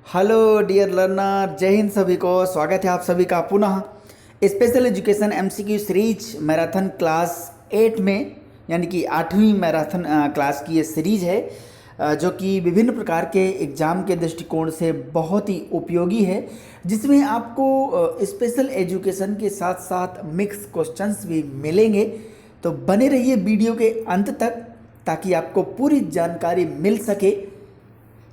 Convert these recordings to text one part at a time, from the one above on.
Hello dear learner, जय हिंद सभी को। स्वागत है आप सभी का पुनः special education MCQ series marathon class 8 में, यानी कि 8वीं मैराथन क्लास की ये सीरीज है जो कि विभिन्न प्रकार के एग्ज़ाम के दृष्टिकोण से बहुत ही उपयोगी है, जिसमें आपको स्पेशल एजुकेशन के साथ साथ मिक्स क्वेश्चंस भी मिलेंगे। तो बने रहिए वीडियो के अंत तक ताकि आपको पूरी जानकारी मिल सके।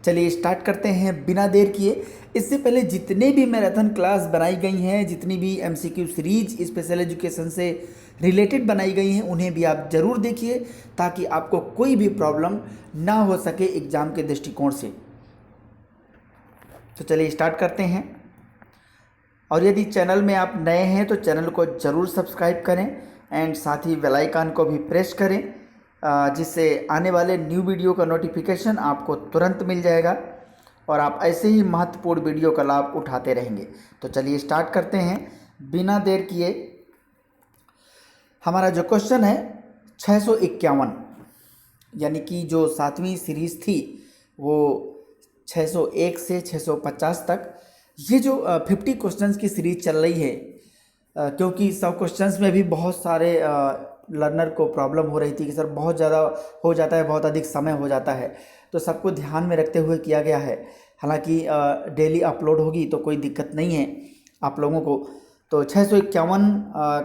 चलिए स्टार्ट करते हैं बिना देर किए। इससे पहले जितने भी मैराथन क्लास बनाई गई हैं, जितनी भी एमसीक्यू सीरीज स्पेशल एजुकेशन से रिलेटेड बनाई गई हैं, उन्हें भी आप ज़रूर देखिए ताकि आपको कोई भी प्रॉब्लम ना हो सके एग्ज़ाम के दृष्टिकोण से। तो चलिए स्टार्ट करते हैं। और यदि चैनल में आप नए हैं तो चैनल को ज़रूर सब्सक्राइब करें एंड साथ ही बेल आइकन को भी प्रेस करें, जिससे आने वाले न्यू वीडियो का नोटिफिकेशन आपको तुरंत मिल जाएगा और आप ऐसे ही महत्वपूर्ण वीडियो का लाभ उठाते रहेंगे। तो चलिए स्टार्ट करते हैं बिना देर किए। हमारा जो क्वेश्चन है 651, यानी कि जो 7वीं सीरीज़ थी वो 601 से 650 तक, ये जो 50 क्वेश्चंस की सीरीज चल रही है, क्योंकि सब क्वेश्चंस में भी बहुत सारे लर्नर को प्रॉब्लम हो रही थी कि सर बहुत ज़्यादा हो जाता है, बहुत अधिक समय हो जाता है, तो सबको ध्यान में रखते हुए किया गया है। हालांकि डेली अपलोड होगी तो कोई दिक्कत नहीं है आप लोगों को। तो 651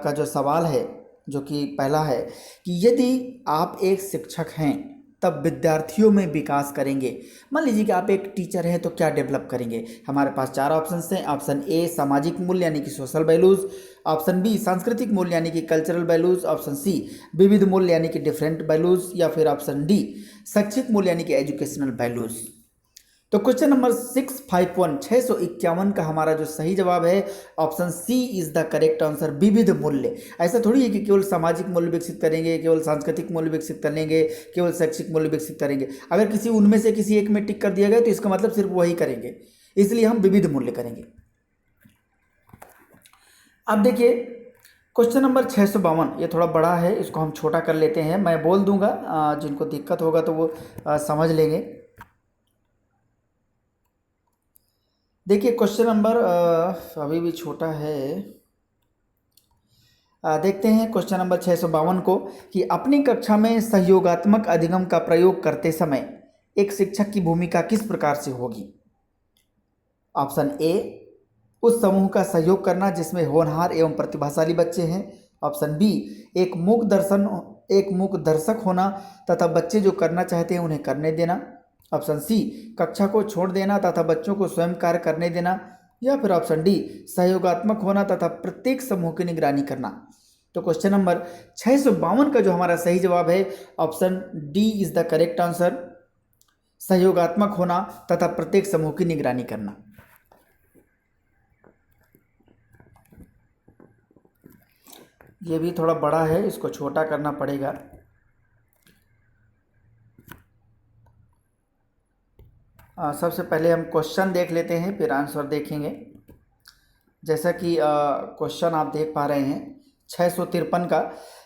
का जो सवाल है, जो कि पहला है कि यदि आप एक शिक्षक हैं तब विद्यार्थियों में विकास करेंगे। मान लीजिए कि आप एक टीचर हैं तो क्या डेवलप करेंगे। हमारे पास 4 ऑप्शन हैं। ऑप्शन ए सामाजिक मूल्य यानी कि सोशल वैल्यूज़, ऑप्शन बी सांस्कृतिक मूल्य यानी कि कल्चरल वैल्यूज़, ऑप्शन सी विविध मूल्य यानी कि डिफरेंट वैल्यूज़, या फिर ऑप्शन डी शैक्षिक मूल्य यानी कि एजुकेशनल वैल्यूज़। तो क्वेश्चन नंबर 651 का हमारा जो सही जवाब है option C is the correct answer, विविध मूल्य। ऐसा थोड़ी है कि केवल सामाजिक मूल्य विकसित करेंगे, केवल सांस्कृतिक मूल्य विकसित करेंगे, केवल शैक्षिक मूल्य विकसित करेंगे। अगर किसी उनमें से किसी एक में टिक कर दिया गया तो इसका मतलब सिर्फ वही करेंगे, इसलिए हम विविध मूल्य करेंगे। अब देखिए क्वेश्चन नंबर 652, ये थोड़ा बड़ा है, इसको हम छोटा कर लेते हैं। मैं बोल दूंगा, जिनको दिक्कत होगा तो वो समझ लेंगे। देखिए क्वेश्चन नंबर अभी भी छोटा है। देखते हैं क्वेश्चन नंबर 652 को कि अपनी कक्षा में सहयोगात्मक अधिगम का प्रयोग करते समय एक शिक्षक की भूमिका किस प्रकार से होगी। ऑप्शन ए उस समूह का सहयोग करना जिसमें होनहार एवं प्रतिभाशाली बच्चे हैं। ऑप्शन बी एक मूक दर्शक होना तथा बच्चे जो करना चाहते हैं उन्हें करने देना। ऑप्शन सी कक्षा को छोड़ देना तथा बच्चों को स्वयं कार्य करने देना। या फिर ऑप्शन डी सहयोगात्मक होना तथा प्रत्येक समूह की निगरानी करना। तो क्वेश्चन नंबर 652 का जो हमारा सही जवाब है option D is the correct answer, सहयोगात्मक होना तथा प्रत्येक समूह की निगरानी करना। ये भी थोड़ा बड़ा है, इसको छोटा करना पड़ेगा। सबसे पहले हम क्वेश्चन देख लेते हैं फिर आंसर देखेंगे। जैसा कि क्वेश्चन आप देख पा रहे हैं 653 का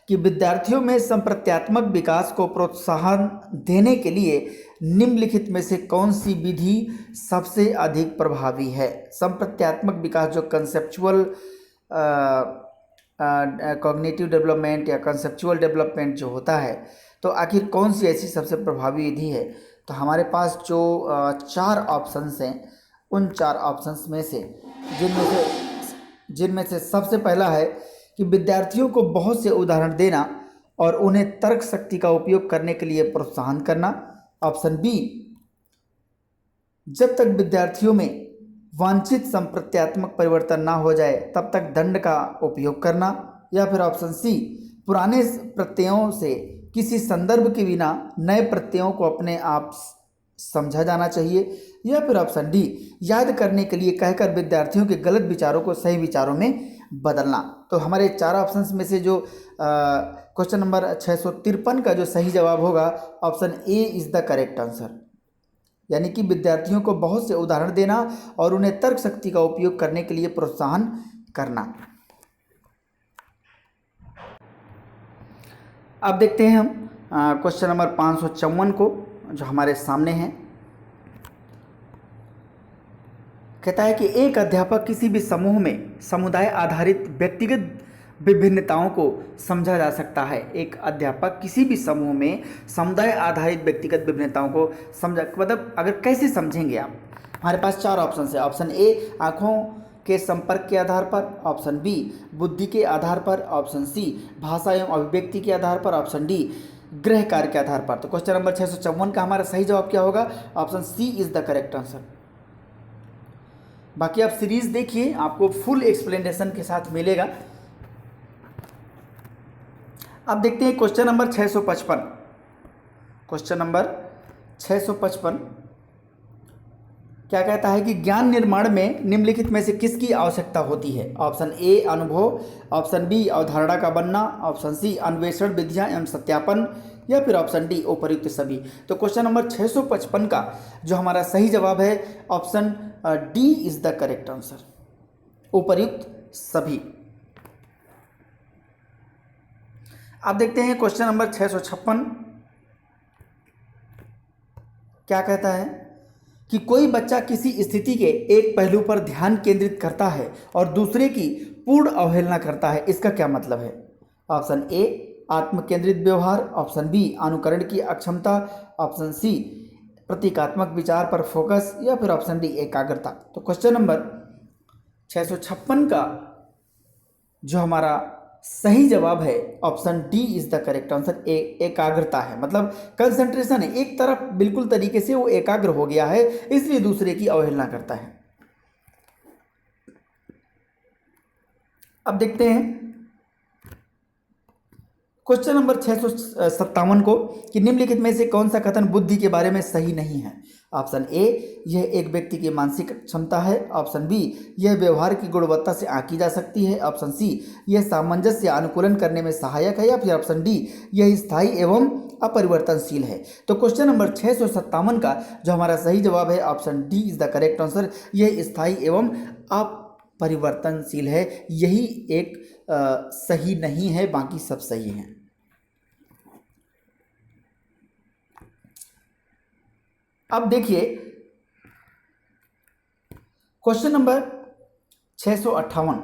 कि विद्यार्थियों में संप्रत्यात्मक विकास को प्रोत्साहन देने के लिए निम्नलिखित में से कौन सी विधि सबसे अधिक प्रभावी है। संप्रत्यात्मक विकास जो कंसेप्चुअल कॉग्निटिव डेवलपमेंट या कंसेप्चुअल डेवलपमेंट जो होता है, तो आखिर कौन सी ऐसी सबसे प्रभावी विधि है। तो हमारे पास जो 4 ऑप्शंस हैं, उन 4 ऑप्शंस में से जिनमें से सबसे पहला है कि विद्यार्थियों को बहुत से उदाहरण देना और उन्हें तर्क शक्ति का उपयोग करने के लिए प्रोत्साहन करना। ऑप्शन बी जब तक विद्यार्थियों में वांछित संप्रत्यात्मक परिवर्तन ना हो जाए तब तक दंड का उपयोग करना। या फिर ऑप्शन सी पुराने प्रत्ययों से किसी संदर्भ के बिना नए प्रत्ययों को अपने आप समझा जाना चाहिए। या फिर ऑप्शन डी याद करने के लिए कहकर विद्यार्थियों के गलत विचारों को सही विचारों में बदलना। तो हमारे 4 ऑप्शंस में से जो क्वेश्चन नंबर 653 का जो सही जवाब होगा option A is the correct answer, यानी कि विद्यार्थियों को बहुत से उदाहरण देना और उन्हें तर्क शक्ति का उपयोग करने के लिए प्रोत्साहन करना। अब देखते हैं हम क्वेश्चन नंबर 554 को जो हमारे सामने हैं। कहता है कि एक अध्यापक किसी भी समूह में समुदाय आधारित व्यक्तिगत विभिन्नताओं को समझा जा सकता है। एक अध्यापक किसी भी समूह में समुदाय आधारित व्यक्तिगत विभिन्नताओं को समझा, मतलब अगर कैसे समझेंगे आप। हमारे पास चार ऑप्शन है। ऑप्शन ए आँखों के संपर्क के आधार पर, ऑप्शन बी बुद्धि के आधार पर, ऑप्शन सी भाषा एवं अभिव्यक्ति के आधार पर, ऑप्शन डी गृह कार्य के आधार पर। तो क्वेश्चन नंबर 654 का हमारा सही जवाब क्या होगा? Option C is the correct answer. बाकी आप सीरीज देखिए, आपको फुल एक्सप्लेनेशन के साथ मिलेगा। अब देखते हैं क्वेश्चन नंबर 655। क्वेश्चन नंबर 655 क्या कहता है कि ज्ञान निर्माण में निम्नलिखित में से किसकी आवश्यकता होती है? ऑप्शन ए अनुभव, ऑप्शन बी अवधारणा का बनना, ऑप्शन सी अन्वेषण विधियां एवं सत्यापन, या फिर ऑप्शन डी उपर्युक्त सभी। तो क्वेश्चन नंबर 655 का जो हमारा सही जवाब है option D is the correct answer, उपर्युक्त सभी। अब देखते हैं क्वेश्चन नंबर 656 क्या कहता है कि कोई बच्चा किसी स्थिति के एक पहलू पर ध्यान केंद्रित करता है और दूसरे की पूर्ण अवहेलना करता है, इसका क्या मतलब है? ऑप्शन ए आत्म केंद्रित व्यवहार, ऑप्शन बी अनुकरण की अक्षमता, ऑप्शन सी प्रतीकात्मक विचार पर फोकस, या फिर ऑप्शन डी एकाग्रता। तो क्वेश्चन नंबर 656 का जो हमारा सही जवाब है option D is the correct answer, एकाग्रता है। मतलब कंसंट्रेशन है, एक तरफ बिल्कुल तरीके से वो एकाग्र हो गया है, इसलिए दूसरे की अवहेलना करता है। अब देखते हैं क्वेश्चन नंबर 657 को कि निम्नलिखित में से कौन सा कथन बुद्धि के बारे में सही नहीं है? ऑप्शन ए यह एक व्यक्ति की मानसिक क्षमता है, ऑप्शन बी यह व्यवहार की गुणवत्ता से आंकी जा सकती है, ऑप्शन सी यह सामंजस्य अनुकूलन करने में सहायक है, या फिर ऑप्शन डी यह स्थायी एवं अपरिवर्तनशील है। तो क्वेश्चन नंबर 657 का जो हमारा सही जवाब है option D is the correct answer, यह स्थायी एवं अपरिवर्तनशील है। यही एक सही नहीं है, बाकी सब सही हैं। अब देखिए क्वेश्चन नंबर 658,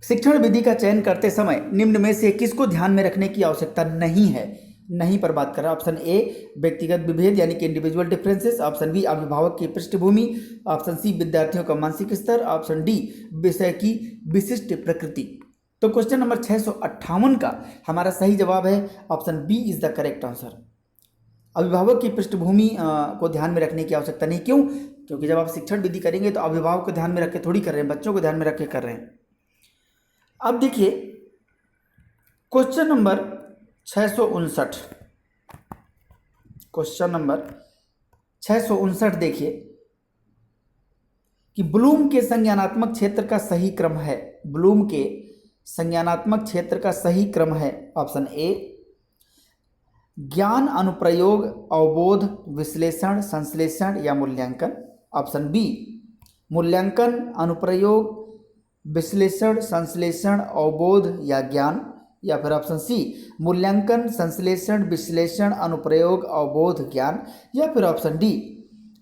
शिक्षण विधि का चयन करते समय निम्न में से किसको ध्यान में रखने की आवश्यकता नहीं है? नहीं पर बात कर रहा। ऑप्शन ए व्यक्तिगत विभेद यानी कि इंडिविजुअल डिफरेंसेस, ऑप्शन बी अभिभावक की पृष्ठभूमि, ऑप्शन सी विद्यार्थियों का मानसिक स्तर, ऑप्शन डी विषय की विशिष्ट प्रकृति। तो क्वेश्चन नंबर 658 का हमारा सही जवाब है option B is the correct answer. अभिभावक की पृष्ठभूमि को ध्यान में रखने की आवश्यकता नहीं। क्यों? क्योंकि जब आप शिक्षण विधि करेंगे तो अभिभावक को ध्यान में रख के थोड़ी कर रहे हैं, बच्चों को ध्यान में रख के कर रहे हैं। अब देखिए क्वेश्चन नंबर 659, क्वेश्चन नंबर 659 देखिए कि ब्लूम के संज्ञानात्मक क्षेत्र का सही क्रम है। ब्लूम के संज्ञानात्मक क्षेत्र का सही क्रम है ऑप्शन ए ज्ञान अनुप्रयोग अवबोध विश्लेषण संश्लेषण या मूल्यांकन, ऑप्शन बी मूल्यांकन अनुप्रयोग विश्लेषण संश्लेषण अवबोध या ज्ञान, या फिर ऑप्शन सी मूल्यांकन संश्लेषण विश्लेषण अनुप्रयोग अवबोध ज्ञान, या फिर ऑप्शन डी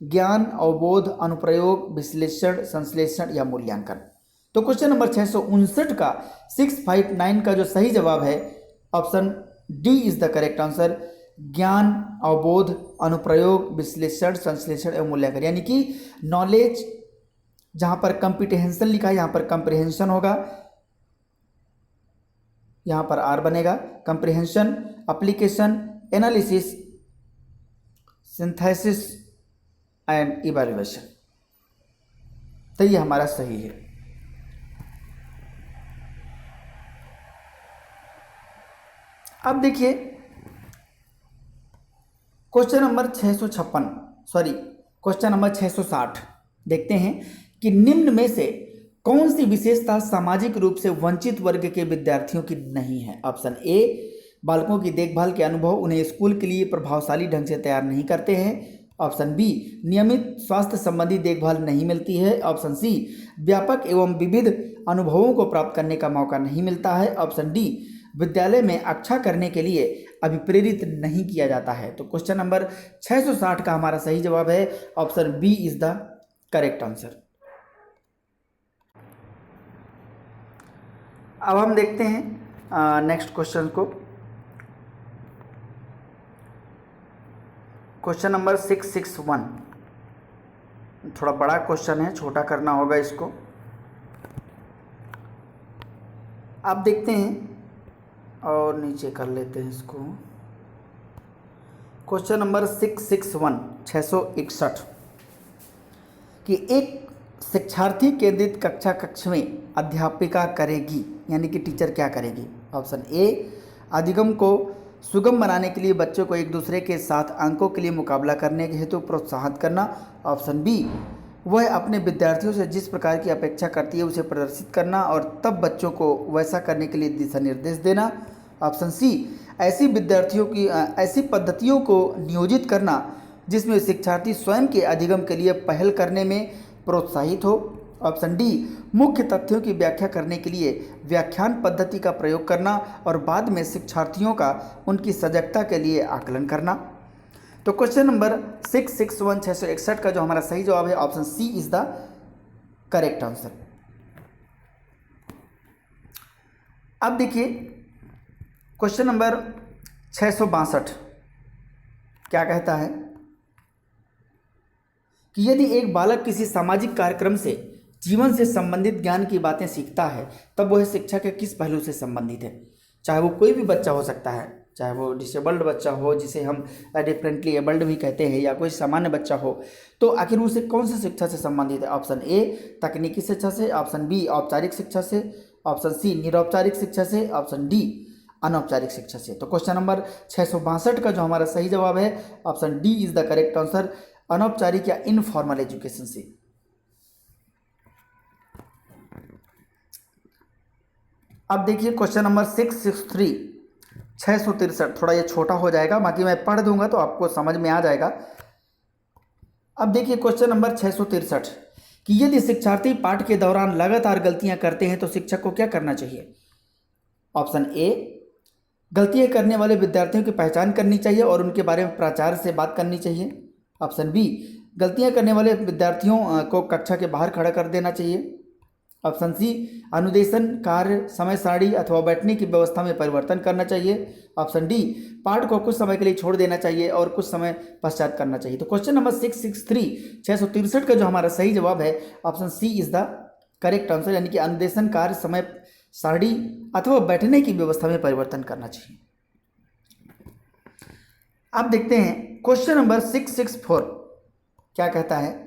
ज्ञान अवबोध अनुप्रयोग विश्लेषण संश्लेषण या मूल्यांकन। तो क्वेश्चन नंबर 659 का 659 का जो सही जवाब है option D is the correct answer, ज्ञान अवबोध अनुप्रयोग विश्लेषण संश्लेषण एवं मूल्यांकन। यानी कि नॉलेज, जहां पर कंप्रीहेंशन लिखा है यहां पर कंप्रीहेंशन होगा, यहां पर आर बनेगा। Comprehension, application, analysis, synthesis and evaluation. तो ये हमारा सही है। अब देखिए क्वेश्चन नंबर 660 देखते हैं कि निम्न में से कौन सी विशेषता सामाजिक रूप से वंचित वर्ग के विद्यार्थियों की नहीं है? ऑप्शन ए बालकों की देखभाल के अनुभव उन्हें स्कूल के लिए प्रभावशाली ढंग से तैयार नहीं करते हैं, ऑप्शन बी नियमित स्वास्थ्य संबंधी देखभाल नहीं मिलती है, ऑप्शन सी व्यापक एवं विविध अनुभवों को प्राप्त करने का मौका नहीं मिलता है, ऑप्शन डी विद्यालय में अच्छा करने के लिए अभिप्रेरित नहीं किया जाता है। तो क्वेश्चन नंबर 660 का हमारा सही जवाब है option B is the correct answer. अब हम देखते हैं नेक्स्ट क्वेश्चन को। क्वेश्चन नंबर 661, थोड़ा बड़ा क्वेश्चन है, छोटा करना होगा इसको। आप देखते हैं और नीचे कर लेते हैं इसको। क्वेश्चन नंबर 661 661 कि एक शिक्षार्थी केंद्रित कक्षा कक्ष में अध्यापिका करेगी, यानी कि टीचर क्या करेगी। ऑप्शन ए, अधिगम को सुगम बनाने के लिए बच्चों को एक दूसरे के साथ अंकों के लिए मुकाबला करने के हेतु प्रोत्साहित करना। ऑप्शन बी, वह अपने विद्यार्थियों से जिस प्रकार की अपेक्षा करती है उसे प्रदर्शित करना और तब बच्चों को वैसा करने के लिए दिशा निर्देश देना। ऑप्शन सी, ऐसी पद्धतियों को नियोजित करना जिसमें शिक्षार्थी स्वयं के अधिगम के लिए पहल करने में प्रोत्साहित हो। ऑप्शन डी, मुख्य तथ्यों की व्याख्या करने के लिए व्याख्यान पद्धति का प्रयोग करना और बाद में शिक्षार्थियों का उनकी सजगता के लिए आकलन करना। तो क्वेश्चन नंबर 661 661 का जो हमारा सही जवाब है option C is the correct answer. अब देखिए क्वेश्चन नंबर 662 क्या कहता है कि यदि एक बालक किसी सामाजिक कार्यक्रम से जीवन से संबंधित ज्ञान की बातें सीखता है तब वह शिक्षा के किस पहलू से संबंधित है। चाहे वो कोई भी बच्चा हो सकता है, चाहे वो डिसेबल्ड बच्चा हो जिसे हम डिफरेंटली एबल्ड भी कहते हैं, या कोई सामान्य बच्चा हो, तो आखिर उसे कौन सी शिक्षा से संबंधित है। ऑप्शन ए, तकनीकी शिक्षा से। ऑप्शन बी, औपचारिक शिक्षा से। ऑप्शन सी, निरौपचारिक शिक्षा से। ऑप्शन डी, अनौपचारिक शिक्षा से। तो क्वेश्चन नंबर 662 का जो हमारा सही जवाब है option D is the correct answer, अनौपचारिक या इनफॉर्मल एजुकेशन से। अब देखिए क्वेश्चन नंबर 663 663, थोड़ा ये छोटा हो जाएगा, बाकी मैं पढ़ दूंगा तो आपको समझ में आ जाएगा। अब देखिए क्वेश्चन नंबर 663 कि यदि शिक्षार्थी पाठ के दौरान लगातार गलतियां करते हैं तो शिक्षक को क्या करना चाहिए। ऑप्शन ए, गलतियां करने वाले विद्यार्थियों की पहचान करनी चाहिए और उनके बारे में प्राचार्य से बात करनी चाहिए। ऑप्शन बी, गलतियां करने वाले विद्यार्थियों को कक्षा के बाहर खड़ा कर देना चाहिए। ऑप्शन सी, अनुदेशन कार्य समय सारणी अथवा बैठने की व्यवस्था में परिवर्तन करना चाहिए। ऑप्शन डी, पाठ को कुछ समय के लिए छोड़ देना चाहिए और कुछ समय पश्चात करना चाहिए। तो क्वेश्चन नंबर 663 का जो हमारा सही जवाब है option C is the correct answer, यानी कि अनुदेशन कार्य समय सारणी अथवा बैठने की व्यवस्था में परिवर्तन करना चाहिए। अब देखते हैं क्वेश्चन नंबर 664 क्या कहता है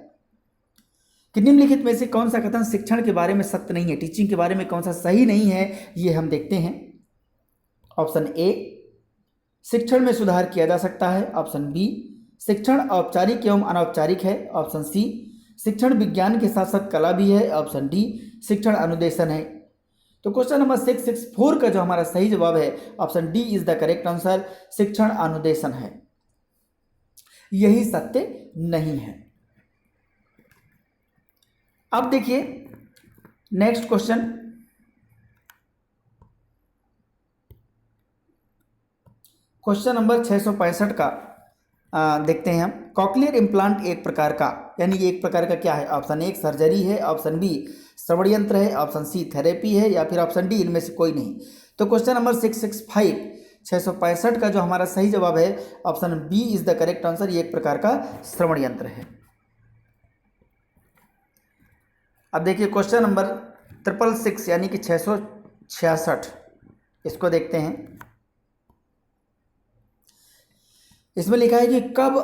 कि निम्नलिखित में से कौन सा कथन शिक्षण के बारे में सत्य नहीं है, टीचिंग के बारे में कौन सा सही नहीं है, ये हम देखते हैं। ऑप्शन ए, शिक्षण में सुधार किया जा सकता है। ऑप्शन बी, शिक्षण औपचारिक एवं अनौपचारिक है। ऑप्शन सी, शिक्षण विज्ञान के साथ साथ कला भी है। ऑप्शन डी, शिक्षण अनुदेशन है। तो क्वेश्चन नंबर 664 का जो हमारा सही जवाब है option D is the correct answer, शिक्षण अनुदेशन है, यही सत्य नहीं है। अब देखिए नेक्स्ट क्वेश्चन, क्वेश्चन नंबर 665 का देखते हैं हम। कॉकलियर इम्प्लांट एक प्रकार का, यानी एक प्रकार का क्या है। ऑप्शन ए, सर्जरी है। ऑप्शन बी, श्रवण यंत्र है। ऑप्शन सी, थेरेपी है, या फिर ऑप्शन डी, इनमें से कोई नहीं। तो क्वेश्चन नंबर 665 का जो हमारा सही जवाब है option B is the correct answer, ये एक प्रकार का श्रवण यंत्र है। अब देखिए क्वेश्चन नंबर 666 यानी कि 666, इसको देखते हैं। इसमें लिखा है कि कब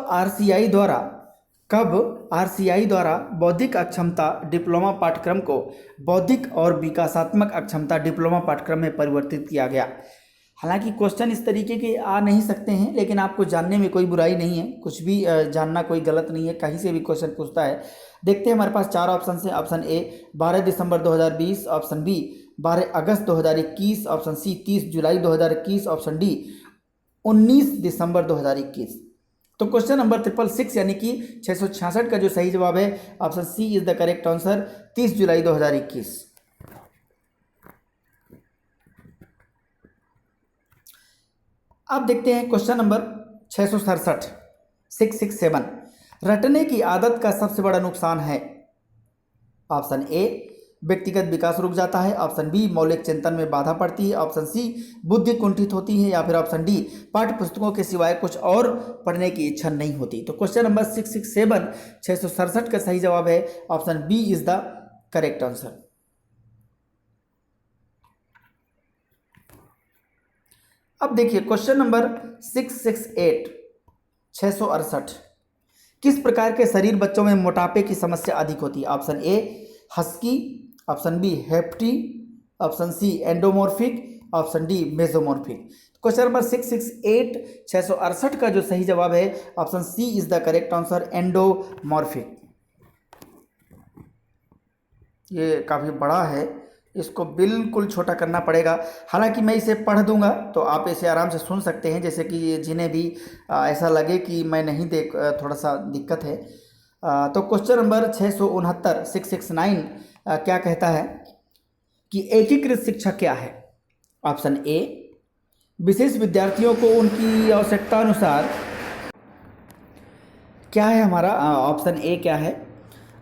आरसीआई द्वारा बौद्धिक अक्षमता डिप्लोमा पाठ्यक्रम को बौद्धिक और विकासात्मक अक्षमता डिप्लोमा पाठ्यक्रम में परिवर्तित किया गया। हालांकि क्वेश्चन इस तरीके के आ नहीं सकते हैं, लेकिन आपको जानने में कोई बुराई नहीं है, कुछ भी जानना कोई गलत नहीं है, कहीं से भी क्वेश्चन पूछता है। देखते हैं, हमारे पास 4 ऑप्शन है। ऑप्शन ए 12 दिसंबर 2020, ऑप्शन बी 12 अगस्त 2021, ऑप्शन सी 30 जुलाई 2021, ऑप्शन डी 19 दिसंबर 2021। तो क्वेश्चन नंबर 666 यानी कि 666 का जो सही जवाब है option C is the correct answer, 30 जुलाई 2021। अब देखते हैं क्वेश्चन नंबर 667 667, रटने की आदत का सबसे बड़ा नुकसान है। ऑप्शन ए, व्यक्तिगत विकास रुक जाता है, ऑप्शन बी मौलिक चिंतन में बाधा पड़ती है, ऑप्शन सी बुद्धि कुंठित होती है, या फिर ऑप्शन डी पाठ्य पुस्तकों के सिवाय कुछ और पढ़ने की इच्छा नहीं होती। तो क्वेश्चन नंबर 667 667 का सही जवाब है option B is the correct answer. अब देखिए क्वेश्चन नंबर 668 668 किस प्रकार के शरीर बच्चों में मोटापे की समस्या अधिक होती है? Option A husky, option B hefty, option C endomorphic, option D mesomorphic. Question number 668 668 का जो सही जवाब है option C is the correct answer, endomorphic. ये काफ़ी बड़ा है, इसको बिल्कुल छोटा करना पड़ेगा। हालांकि मैं इसे पढ़ दूंगा तो आप इसे आराम से सुन सकते हैं, जैसे कि जिन्हें भी ऐसा लगे कि मैं नहीं देख, थोड़ा सा दिक्कत है। तो क्वेश्चन नंबर 669 669 क्या कहता है कि एकीकृत शिक्षा क्या है? ऑप्शन ए विशेष विद्यार्थियों को उनकी आवश्यकता अनुसार, क्या है हमारा ऑप्शन ए क्या है?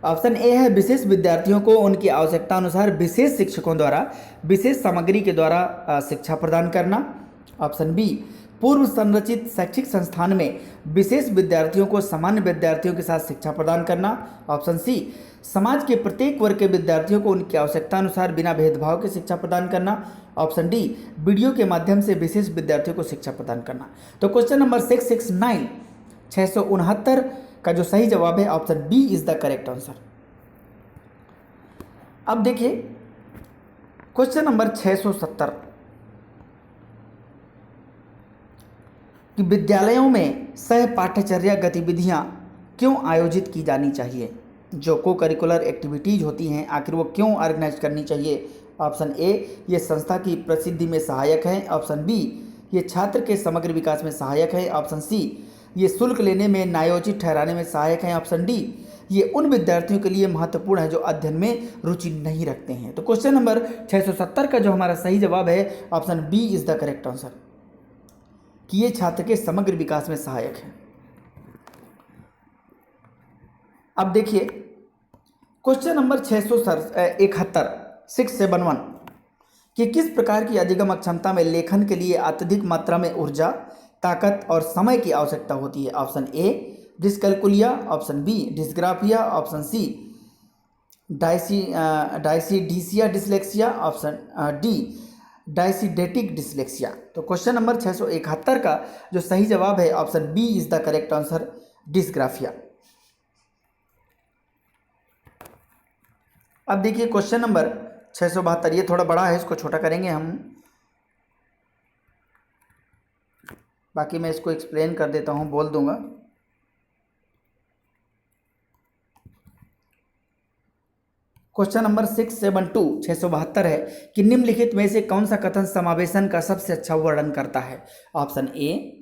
ऑप्शन ए है विशेष विद्यार्थियों को उनकी आवश्यकता अनुसार विशेष शिक्षकों द्वारा विशेष सामग्री के द्वारा शिक्षा प्रदान करना। ऑप्शन बी पूर्व संरचित शैक्षिक संस्थान में विशेष विद्यार्थियों को सामान्य विद्यार्थियों के साथ शिक्षा प्रदान करना। ऑप्शन सी समाज के प्रत्येक वर्ग के विद्यार्थियों को उनकी आवश्यकता अनुसार बिना भेदभाव के शिक्षा प्रदान करना। ऑप्शन डी वीडियो के माध्यम से विशेष विद्यार्थियों को शिक्षा प्रदान करना। तो क्वेश्चन नंबर 669 669 का जो सही जवाब है option B is the correct answer. अब देखिए क्वेश्चन नंबर 670 कि विद्यालयों में सह पाठ्यचर्या गतिविधियां क्यों आयोजित की जानी चाहिए? जो को करिकुलर एक्टिविटीज होती हैं आखिर वो क्यों ऑर्गेनाइज करनी चाहिए? ऑप्शन ए ये संस्था की प्रसिद्धि में सहायक है, ऑप्शन बी ये छात्र के समग्र विकास में सहायक है, ऑप्शन सी ये शुल्क लेने में न्यायोचित ठहराने में सहायक है, ऑप्शन डी ये उन विद्यार्थियों के लिए महत्वपूर्ण है जो अध्ययन में रुचि नहीं रखते हैं। तो क्वेश्चन नंबर 670 का जो हमारा सही जवाब है option B is the correct answer, कि ये छात्र के समग्र विकास में सहायक है। अब देखिए क्वेश्चन नंबर 671 671 कि किस प्रकार की अधिगम क्षमता में लेखन के लिए अत्यधिक मात्रा में ऊर्जा, ताकत और समय की आवश्यकता होती है? Option A dyscalculia, option B dysgraphia, option C डायसीडीसिया dyslexia, option D dyseidetic dyslexia. तो क्वेश्चन नंबर 671 का जो सही जवाब है option B is the correct answer, dysgraphia. अब देखिए क्वेश्चन नंबर 672, ये थोड़ा बड़ा है, इसको छोटा करेंगे हम, बाकी मैं इसको एक्सप्लेन कर देता हूँ, बोल दूंगा। क्वेश्चन नंबर 672 है कि निम्नलिखित में से कौन सा कथन समावेशन का सबसे अच्छा वर्णन करता है? ऑप्शन ए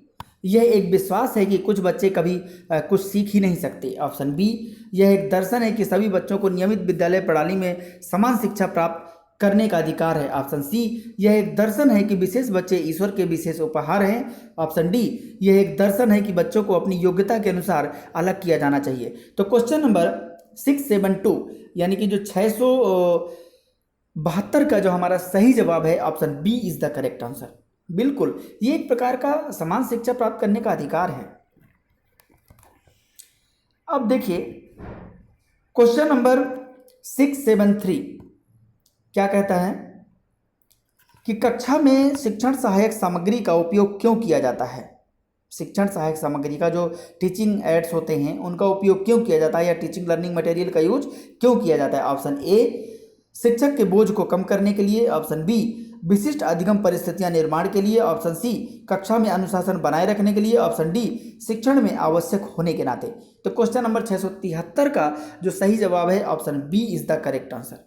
यह एक विश्वास है कि कुछ बच्चे कभी कुछ सीख ही नहीं सकते, ऑप्शन बी यह एक दर्शन है कि सभी बच्चों को नियमित विद्यालय प्रणाली में समान शिक्षा प्राप्त करने का अधिकार है, ऑप्शन सी यह एक दर्शन है कि विशेष बच्चे ईश्वर के विशेष उपहार हैं, ऑप्शन डी यह एक दर्शन है कि बच्चों को अपनी योग्यता के अनुसार अलग किया जाना चाहिए। तो क्वेश्चन नंबर 672 यानी कि जो 672 का जो हमारा सही जवाब है option B is the correct answer. बिल्कुल, ये एक प्रकार का समान शिक्षा प्राप्त करने का अधिकार है। अब देखिए क्वेश्चन नंबर 673 क्या कहता है कि कक्षा में शिक्षण सहायक सामग्री का उपयोग क्यों किया जाता है? शिक्षण सहायक सामग्री का जो टीचिंग एड्स होते हैं उनका उपयोग क्यों किया जाता है, या टीचिंग लर्निंग मटेरियल का यूज क्यों किया जाता है? ऑप्शन ए शिक्षक के बोझ को कम करने के लिए, ऑप्शन बी विशिष्ट अधिगम परिस्थितियां निर्माण के लिए, ऑप्शन सी कक्षा में अनुशासन बनाए रखने के लिए, ऑप्शन डी शिक्षण में आवश्यक होने के नाते। तो क्वेश्चन नंबर 673 का जो सही जवाब है option B is the correct answer,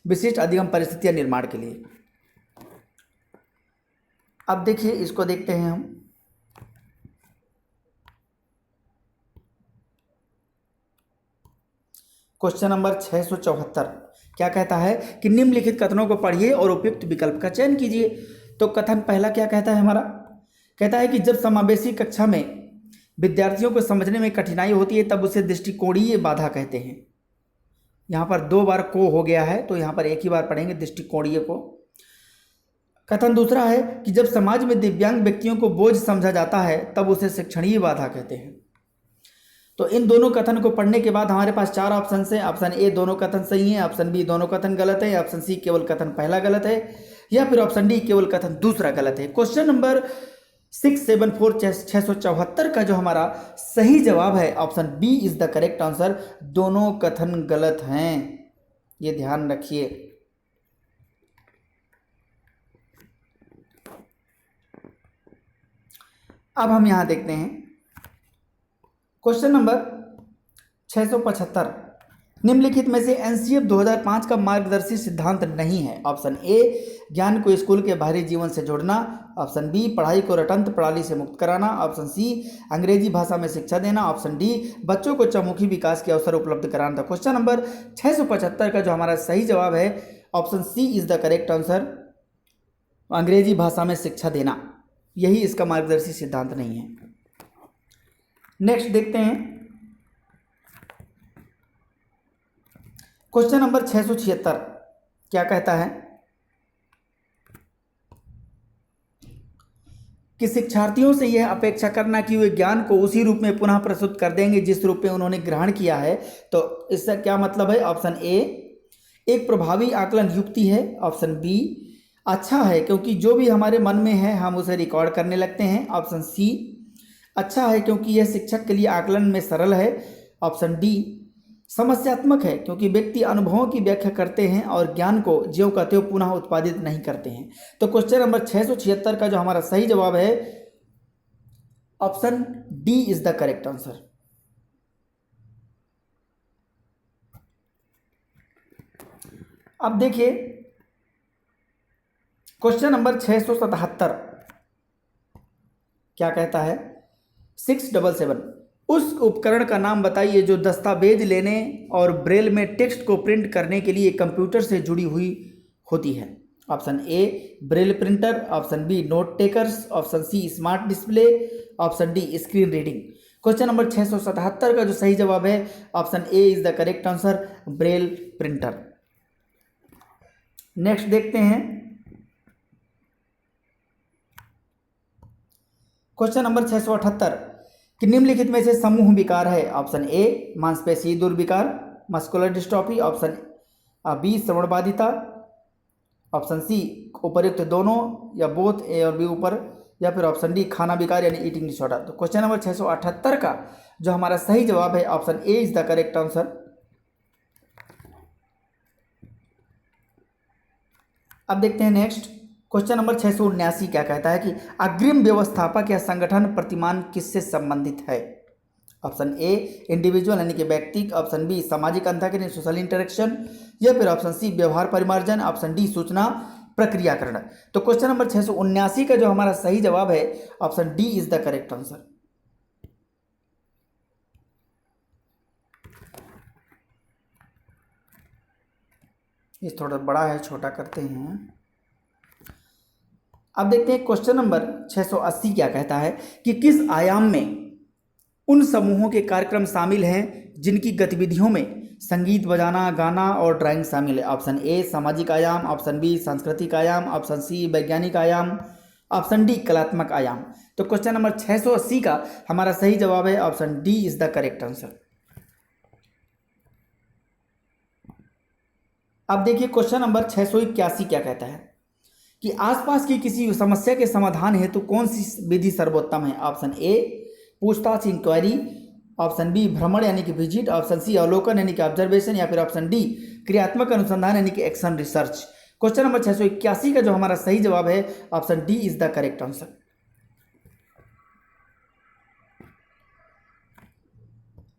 विशिष्ट अधिगम परिस्थितियां निर्माण के लिए। अब देखिए इसको देखते हैं हम। क्वेश्चन नंबर 674 क्या कहता है कि निम्नलिखित कथनों को पढ़िए और उपयुक्त विकल्प का चयन कीजिए। तो कथन पहला क्या कहता है हमारा? कहता है कि जब समावेशी कक्षा में विद्यार्थियों को समझने में कठिनाई होती है तब उसे दृष्टिकोणीय बाधा कहते हैं। यहाँ पर 2 बार को हो गया है तो यहाँ पर एक ही बार पढ़ेंगे दृष्टिकोणीय को। कथन दूसरा है कि जब समाज में दिव्यांग व्यक्तियों को बोझ समझा जाता है तब उसे शिक्षणीय बाधा कहते हैं। तो इन दोनों कथन को पढ़ने के बाद हमारे पास 4 ऑप्शन है। ऑप्शन ए दोनों कथन सही है, ऑप्शन बी दोनों कथन गलत है, ऑप्शन सी केवल कथन पहला गलत है, या फिर ऑप्शन डी केवल कथन दूसरा गलत है। क्वेश्चन नंबर 674 का जो हमारा सही जवाब है option B is the correct answer. दोनों कथन गलत हैं, ये ध्यान रखिए। अब हम यहां देखते हैं क्वेश्चन नंबर 675। निम्नलिखित में से एनसीएफ 2005 का मार्गदर्शी सिद्धांत नहीं है। ऑप्शन ए ज्ञान को स्कूल के बाहरी जीवन से जोड़ना, ऑप्शन बी पढ़ाई को रटंत्र प्रणाली से मुक्त कराना, ऑप्शन सी अंग्रेजी भाषा में शिक्षा देना, ऑप्शन डी बच्चों को चहुमुखी विकास के अवसर उपलब्ध कराना था। क्वेश्चन नंबर 675 का जो हमारा सही जवाब है option C is the correct answer, अंग्रेजी भाषा में शिक्षा देना, यही इसका मार्गदर्शी सिद्धांत नहीं है। नेक्स्ट देखते हैं क्वेश्चन नंबर 676 क्या कहता है कि शिक्षार्थियों से यह अपेक्षा करना कि वे ज्ञान को उसी रूप में पुनः प्रस्तुत कर देंगे जिस रूप में उन्होंने ग्रहण किया है। तो इसका क्या मतलब है? ऑप्शन ए एक प्रभावी आकलन युक्ति है, ऑप्शन बी अच्छा है क्योंकि जो भी हमारे मन में है हम उसे रिकॉर्ड करने लगते हैं, ऑप्शन सी अच्छा है क्योंकि यह शिक्षक के लिए आकलन में सरल है, ऑप्शन डी समस्यात्मक है क्योंकि व्यक्ति अनुभवों की व्याख्या करते हैं और ज्ञान को ज्यों का त्यों पुनः उत्पादित नहीं करते हैं। तो क्वेश्चन नंबर 676 का जो हमारा सही जवाब है option D is the correct answer. अब देखिए क्वेश्चन नंबर 677 क्या कहता है 677 उस उपकरण का नाम बताइए जो दस्तावेज लेने और ब्रेल में टेक्स्ट को प्रिंट करने के लिए कंप्यूटर से जुड़ी हुई होती है। Option A Braille printer, option B note takers, option C smart display, option D screen reading. Question number 677 का जो सही जवाब है option A is the correct answer, Braille printer. Next देखते हैं क्वेश्चन नंबर 678 कि निम्नलिखित में से समूह विकार है। ऑप्शन ए मांसपेशी दुर्विकार मस्कुलर डिस्ट्रॉफी, ऑप्शन बी श्रवणबाधिता, ऑप्शन सी उपर्युक्त दोनों या बोथ ए और बी ऊपर, या फिर ऑप्शन डी खाना विकार यानी ईटिंग डिसऑर्डर। तो क्वेश्चन नंबर 678 का जो हमारा सही जवाब है option A is the correct answer. अब देखते हैं नेक्स्ट क्वेश्चन नंबर 679 क्या कहता है कि अग्रिम व्यवस्थापक या संगठन प्रतिमान किससे संबंधित है। ऑप्शन ए इंडिविजुअल यानी कि व्यक्ति, ऑप्शन बी सामाजिक अंतःक्रिया सोशल इंटरेक्शन, या फिर ऑप्शन सी व्यवहार परिमार्जन, ऑप्शन डी सूचना प्रक्रियाकरण। तो क्वेश्चन नंबर 679 का जो हमारा सही जवाब है option D is the correct answer. ये थोड़ा बड़ा है, छोटा करते हैं। अब देखते हैं क्वेश्चन नंबर 680 क्या कहता है कि किस आयाम में उन समूहों के कार्यक्रम शामिल हैं जिनकी गतिविधियों में संगीत बजाना गाना और ड्राइंग शामिल है। ऑप्शन ए सामाजिक आयाम, ऑप्शन बी सांस्कृतिक आयाम, ऑप्शन सी वैज्ञानिक आयाम, ऑप्शन डी कलात्मक आयाम। तो क्वेश्चन नंबर 680 का हमारा सही जवाब है option D is the correct answer. अब देखिए क्वेश्चन नंबर 681 क्या कहता है कि आसपास की किसी समस्या के समाधान हेतु कौन सी विधि सर्वोत्तम है। ऑप्शन ए पूछताछ इंक्वायरी, ऑप्शन बी भ्रमण यानी कि विजिट, ऑप्शन सी अवलोकन यानी कि ऑब्जर्वेशन, या फिर ऑप्शन डी क्रियात्मक अनुसंधान यानी कि एक्शन रिसर्च। क्वेश्चन नंबर 681 का जो हमारा सही जवाब है option D is the correct answer.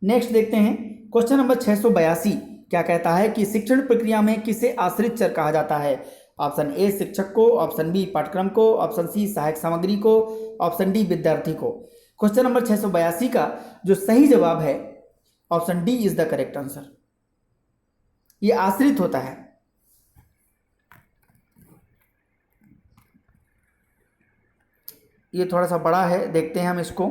Next देखते हैं क्वेश्चन नंबर 682 क्या कहता है कि शिक्षण प्रक्रिया में किसे आश्रित चर कहा जाता है। ऑप्शन ए शिक्षक को, ऑप्शन बी पाठ्यक्रम को, ऑप्शन सी सहायक सामग्री को, ऑप्शन डी विद्यार्थी को। क्वेश्चन नंबर 682 का जो सही जवाब है option D is the correct answer. ये आश्रित होता है। ये थोड़ा सा बड़ा है, देखते हैं हम इसको।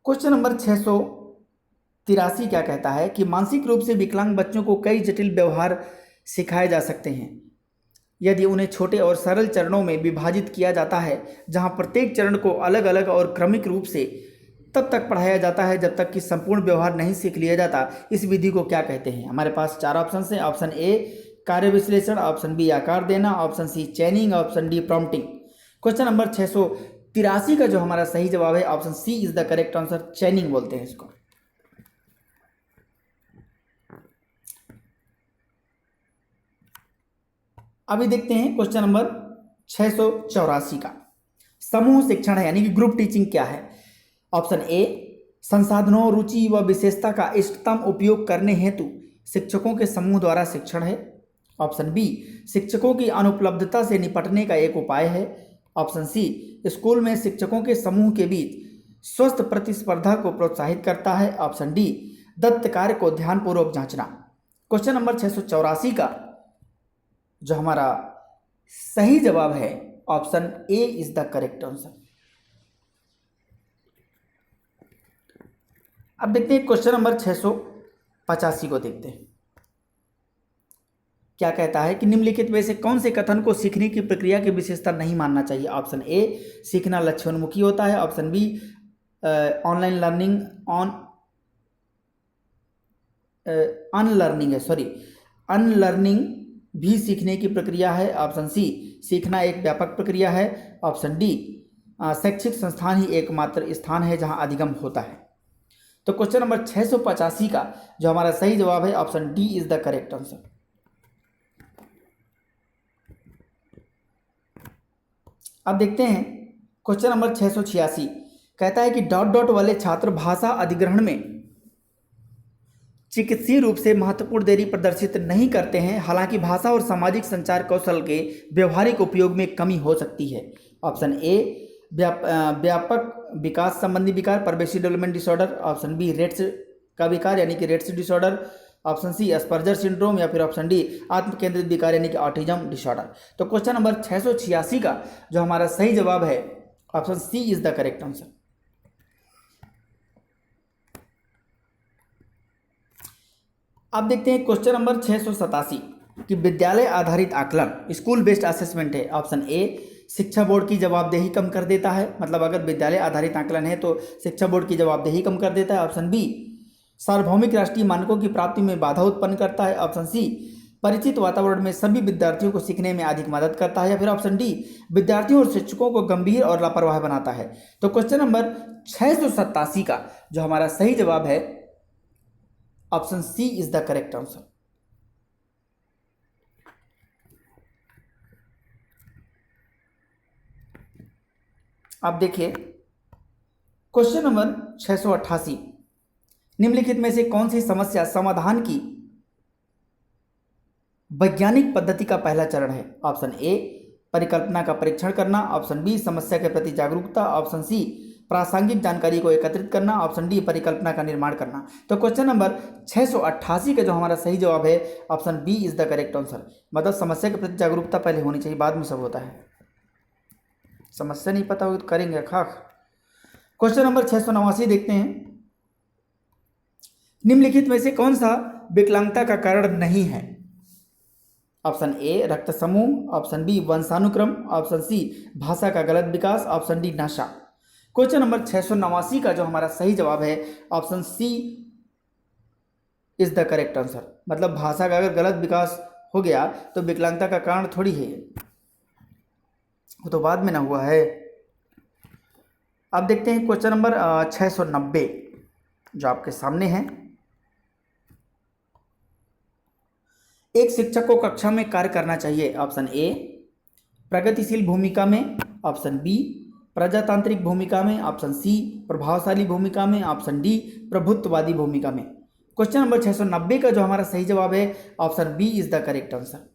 क्वेश्चन नंबर 683 क्या कहता है कि मानसिक रूप से विकलांग बच्चों को कई जटिल व्यवहार सिखाए जा सकते हैं यदि उन्हें छोटे और सरल चरणों में विभाजित किया जाता है, जहां प्रत्येक चरण को अलग अलग और क्रमिक रूप से तब तक पढ़ाया जाता है जब तक कि संपूर्ण व्यवहार नहीं सीख लिया जाता। इस विधि को क्या कहते हैं? हमारे पास 4 ऑप्शन हैं। ऑप्शन ए कार्य विश्लेषण, ऑप्शन बी आकार देना, option C chaining, option D prompting. Question number 683 का जो हमारा सही जवाब है option C is the correct answer. Chaining बोलते हैं इसको। अभी देखते हैं क्वेश्चन नंबर 684 का। समूह शिक्षण है यानी कि ग्रुप टीचिंग क्या है? ऑप्शन ए संसाधनों, रुचि व विशेषता का इष्टतम उपयोग करने हेतु शिक्षकों के समूह द्वारा शिक्षण है। ऑप्शन बी शिक्षकों की अनुपलब्धता से निपटने का एक उपाय है। ऑप्शन सी स्कूल में शिक्षकों के समूह के बीच स्वस्थ प्रतिस्पर्धा को प्रोत्साहित करता है। ऑप्शन डी दत्त कार्य को ध्यानपूर्वक जांचना। क्वेश्चन नंबर 684 का जो हमारा सही जवाब है option A is the correct answer. अब देखते हैं क्वेश्चन नंबर 685 को देखते हैं। क्या कहता है कि निम्नलिखित में से कौन से कथन को सीखने की प्रक्रिया की विशेषता नहीं मानना चाहिए? ऑप्शन ए सीखना लक्ष्योन्मुखी होता है। Option B online learning unlearning भी सीखने की प्रक्रिया है। ऑप्शन सी सीखना एक व्यापक प्रक्रिया है। ऑप्शन डी शैक्षिक संस्थान ही एकमात्र स्थान है जहां अधिगम होता है। तो क्वेश्चन नंबर 685 का जो हमारा सही जवाब है option D is the correct answer. अब देखते हैं क्वेश्चन नंबर 686 कहता है कि डॉट डॉट वाले छात्र भाषा अधिग्रहण में चिकित्सीय रूप से महत्वपूर्ण देरी प्रदर्शित नहीं करते हैं, हालांकि भाषा और सामाजिक संचार कौशल के व्यवहारिक उपयोग में कमी हो सकती है। ऑप्शन ए व्यापक विकास संबंधी विकार, pervasive development disorder. Option B Rett's का विकार यानी कि Rett's disorder. Option C Asperger syndrome या फिर ऑप्शन डी आत्म केंद्रित विकार यानी कि ऑटिज्म डिसऑर्डर। तो क्वेश्चन नंबर 686 का जो हमारा सही जवाब है option C is the correct answer. अब देखते हैं क्वेश्चन नंबर 687 कि विद्यालय आधारित आकलन स्कूल बेस्ड असेसमेंट है। ऑप्शन ए शिक्षा बोर्ड की जवाबदेही कम कर देता है, मतलब अगर विद्यालय आधारित आकलन है तो शिक्षा बोर्ड की जवाबदेही कम कर देता है। ऑप्शन बी सार्वभौमिक राष्ट्रीय मानकों की प्राप्ति में बाधा उत्पन्न करता है। ऑप्शन सी परिचित वातावरण में सभी विद्यार्थियों को सीखने में अधिक मदद करता है। या फिर ऑप्शन डी विद्यार्थियों और शिक्षकों को गंभीर और लापरवाह बनाता है। तो क्वेश्चन नंबर 687 का जो हमारा सही जवाब है option C is the correct answer. अब देखिए क्वेश्चन नंबर 688 निम्नलिखित में से कौन सी समस्या समाधान की वैज्ञानिक पद्धति का पहला चरण है? ऑप्शन ए परिकल्पना का परीक्षण करना। ऑप्शन बी समस्या के प्रति जागरूकता। ऑप्शन सी प्रासंगिक जानकारी को एकत्रित करना। ऑप्शन डी परिकल्पना का निर्माण करना। तो क्वेश्चन नंबर 688 का जो हमारा सही जवाब है option B is the correct answer. मतलब समस्या के प्रति जागरूकता पहले होनी चाहिए, बाद में सब होता है। समस्या नहीं पता होगी तो करेंगे खाक। क्वेश्चन नंबर 689 देखते हैं। निम्नलिखित में से कौन सा विकलांगता का कारण नहीं है? ऑप्शन ए रक्त समूह। ऑप्शन बी वंशानुक्रम। ऑप्शन सी भाषा का गलत विकास। ऑप्शन डी नशा। क्वेश्चन नंबर 689 का जो हमारा सही जवाब है option C is the correct answer. मतलब भाषा का अगर गलत विकास हो गया तो विकलांगता का कारण थोड़ी है, वो तो बाद में ना हुआ है। अब देखते हैं क्वेश्चन नंबर 690 जो आपके सामने है। एक शिक्षक को कक्षा में कार्य करना चाहिए। ऑप्शन ए प्रगतिशील भूमिका में। ऑप्शन बी प्रजातांत्रिक भूमिका में। ऑप्शन सी प्रभावशाली भूमिका में। ऑप्शन डी प्रभुत्ववादी भूमिका में। क्वेश्चन नंबर 690 का जो हमारा सही जवाब है option B is the correct answer.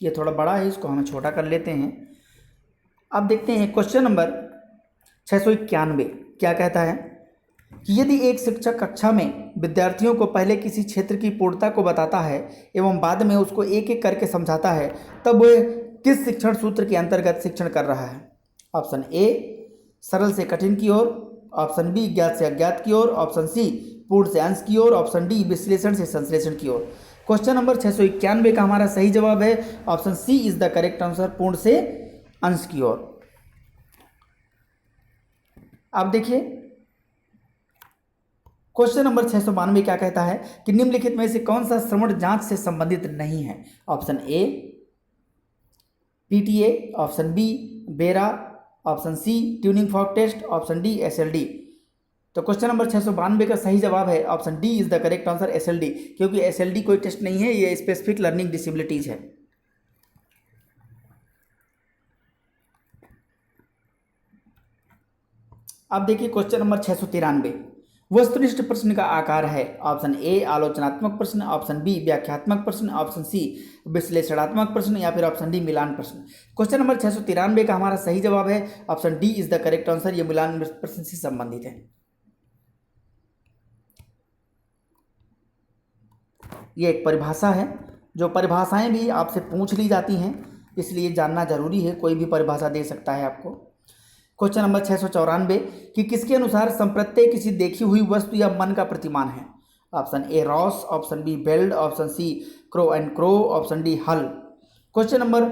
ये थोड़ा बड़ा है, इसको हम छोटा कर लेते हैं। अब देखते हैं क्वेश्चन नंबर 691 क्या कहता है कि यदि एक शिक्षक कक्षा में विद्यार्थियों को पहले किसी क्षेत्र की पूर्णता को बताता है एवं बाद में उसको एक एक करके समझाता है, तब वह किस शिक्षण सूत्र के अंतर्गत शिक्षण कर रहा है? ऑप्शन ए सरल से कठिन की ओर, ऑप्शन बी ज्ञात से अज्ञात की ओर, ऑप्शन सी पूर्ण से अंश की ओर, ऑप्शन डी विश्लेषण से संश्लेषण की ओर। क्वेश्चन नंबर 691 का हमारा सही जवाब है option C is the correct answer, पूर्ण से अंश की ओर। आप देखिए क्वेश्चन नंबर 692 क्या कहता है कि निम्नलिखित में से कौन सा श्रवण जांच से संबंधित नहीं है? Option A PTA, option B BERA, option C tuning fork test, option D SLD. तो क्वेश्चन नंबर 692 का सही जवाब है option D is the correct answer, SLD, क्योंकि एसएलडी कोई टेस्ट नहीं है, ये स्पेसिफिक लर्निंग डिसेबिलिटीज है। अब देखिए क्वेश्चन नंबर 693, वस्तुनिष्ठ प्रश्न का आकार है? ऑप्शन ए आलोचनात्मक प्रश्न, ऑप्शन बी व्याख्यात्मक प्रश्न, ऑप्शन सी विश्लेषणात्मक प्रश्न या फिर ऑप्शन डी मिलान प्रश्न। क्वेश्चन नंबर 693 का हमारा सही जवाब है option D is the correct answer, ये मिलान प्रश्न से संबंधित है। ये एक परिभाषा है, जो परिभाषाएं भी आपसे पूछ ली जाती हैं, इसलिए जानना जरूरी है, कोई भी परिभाषा दे सकता है आपको। क्वेश्चन नंबर 694 कि किसके अनुसार संप्रत्यय किसी देखी हुई वस्तु या मन का प्रतिमान है? Option A Ross, option B Beld, option C Crow and Crow, option D Hull. Question number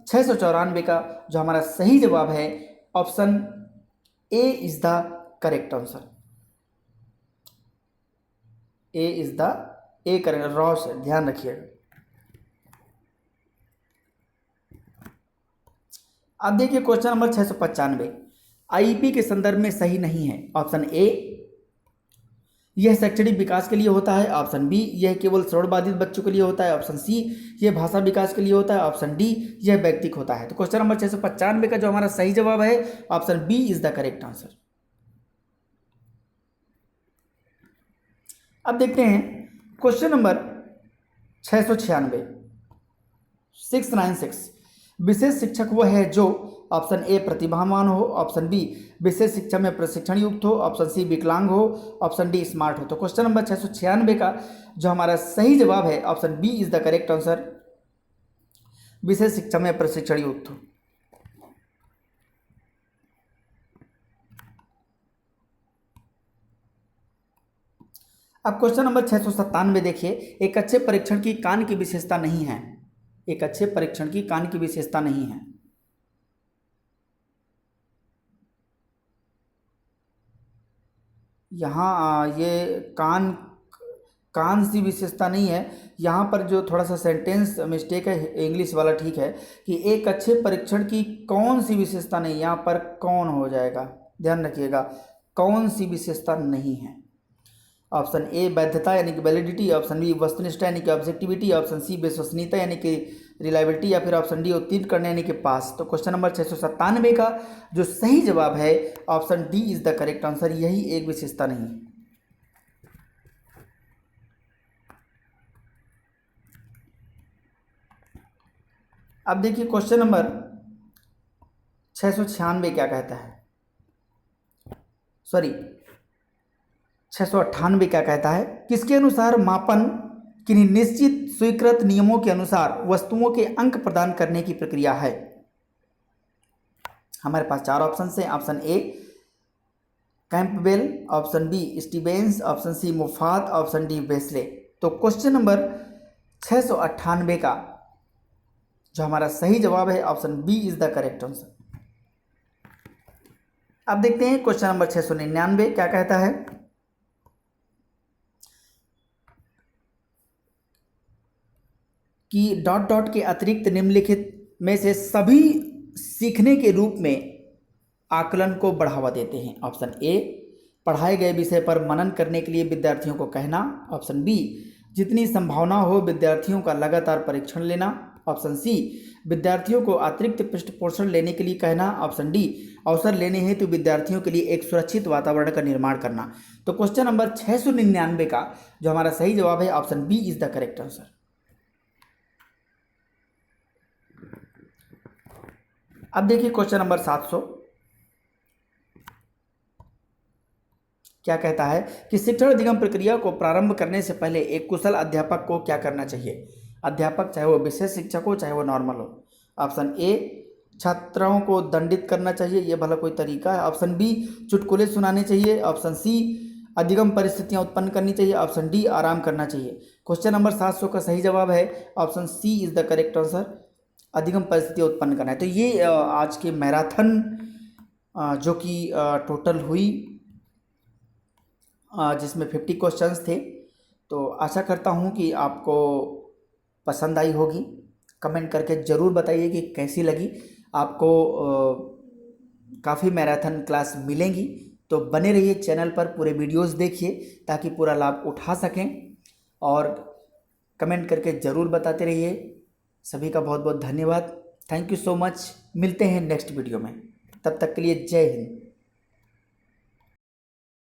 694 का जो हमारा सही जवाब है option A is the correct answer, A is the A correct, Ross है, ध्यान रखिएगा। अब देखिए क्वेश्चन नंबर 695 आईईपी के संदर्भ में सही नहीं है। ऑप्शन ए यह शैक्षणिक विकास के लिए होता है, ऑप्शन बी यह केवल श्रवण बाधित बच्चों के लिए होता है, ऑप्शन सी यह भाषा विकास के लिए होता है, ऑप्शन डी यह व्यक्तिक होता है। तो क्वेश्चन नंबर 695 का जो हमारा सही जवाब है option B is the correct answer. अब देखते हैं क्वेश्चन नंबर 696 696 विशेष शिक्षक वह है जो ऑप्शन ए प्रतिभावान हो, ऑप्शन बी विशेष शिक्षा में प्रशिक्षण युक्त हो, ऑप्शन सी विकलांग हो, ऑप्शन डी स्मार्ट हो। तो क्वेश्चन नंबर 696 का जो हमारा सही जवाब है option B is the correct answer, विशेष शिक्षा में प्रशिक्षण युक्त हो। अब क्वेश्चन नंबर 697 देखिए, एक अच्छे परीक्षण की कान की विशेषता नहीं है, एक अच्छे परीक्षण की कान की विशेषता नहीं है। यहाँ ये कान सी विशेषता नहीं है, यहाँ पर जो थोड़ा सा सेंटेंस मिस्टेक है, इंग्लिश वाला ठीक है कि एक अच्छे परीक्षण की कौन सी विशेषता नहीं, यहाँ पर कौन हो जाएगा, ध्यान रखिएगा, कौन सी विशेषता नहीं है। ऑप्शन ए वैधता यानी कि वैलिडिटी, ऑप्शन बी वस्तुनिष्ठता यानी कि ऑब्जेक्टिविटी, ऑप्शन सी विश्वसनीयता यानी कि रिलायबिलिटी या फिर ऑप्शन डी उत्तीर्ण करने यानी कि पास। तो क्वेश्चन नंबर 697 का जो सही जवाब है option D is the correct answer, यही एक विशेषता नहीं है। अब देखिए क्वेश्चन नंबर 696 क्या कहता है, सॉरी 698 क्या कहता है, किसके अनुसार मापन किन्हीं निश्चित स्वीकृत नियमों के अनुसार वस्तुओं के अंक प्रदान करने की प्रक्रिया है? हमारे पास चार ऑप्शन हैं, option A Campbell, option B Stevens, option C Moffat, option D Wesley. तो क्वेश्चन नंबर 698 का जो हमारा सही जवाब है option B is the correct answer. अब देखते हैं क्वेश्चन नंबर 699 क्या कहता है कि डॉट डॉट के अतिरिक्त निम्नलिखित में से सभी सीखने के रूप में आकलन को बढ़ावा देते हैं? ऑप्शन ए पढ़ाए गए विषय पर मनन करने के लिए विद्यार्थियों को कहना, ऑप्शन बी जितनी संभावना हो विद्यार्थियों का लगातार परीक्षण लेना, ऑप्शन सी विद्यार्थियों को अतिरिक्त पृष्ठपोषण लेने के लिए कहना, ऑप्शन डी अवसर लेने हेतु तो विद्यार्थियों के लिए एक सुरक्षित वातावरण का निर्माण करना। तो क्वेश्चन नंबर 699 का जो हमारा सही जवाब है option B is the correct answer. अब देखिए क्वेश्चन नंबर 700 क्या कहता है कि शिक्षण अधिगम प्रक्रिया को प्रारंभ करने से पहले एक कुशल अध्यापक को क्या करना चाहिए? अध्यापक चाहे वो विशेष शिक्षक हो चाहे वो नॉर्मल हो। ऑप्शन ए छात्राओं को दंडित करना चाहिए, ये भला कोई तरीका है। ऑप्शन बी चुटकुले सुनाने चाहिए। ऑप्शन सी अधिगम परिस्थितियां उत्पन्न करनी चाहिए। ऑप्शन डी आराम करना चाहिए। क्वेश्चन नंबर 700 का सही जवाब है option C is the correct answer, अधिगम परिस्थितियां उत्पन्न करना है। तो ये आज के मैराथन जो कि टोटल हुई जिसमें 50 क्वेश्चंस थे। तो आशा करता हूँ कि आपको पसंद आई होगी। कमेंट करके ज़रूर बताइए कि कैसी लगी आपको। काफ़ी मैराथन क्लास मिलेंगी, तो बने रहिए चैनल पर, पूरे वीडियोस देखिए ताकि पूरा लाभ उठा सकें, और कमेंट करके ज़रूर बताते रहिए। सभी का बहुत बहुत धन्यवाद। Thank you so much. मिलते हैं नेक्स्ट वीडियो में, तब तक के लिए जय हिंद।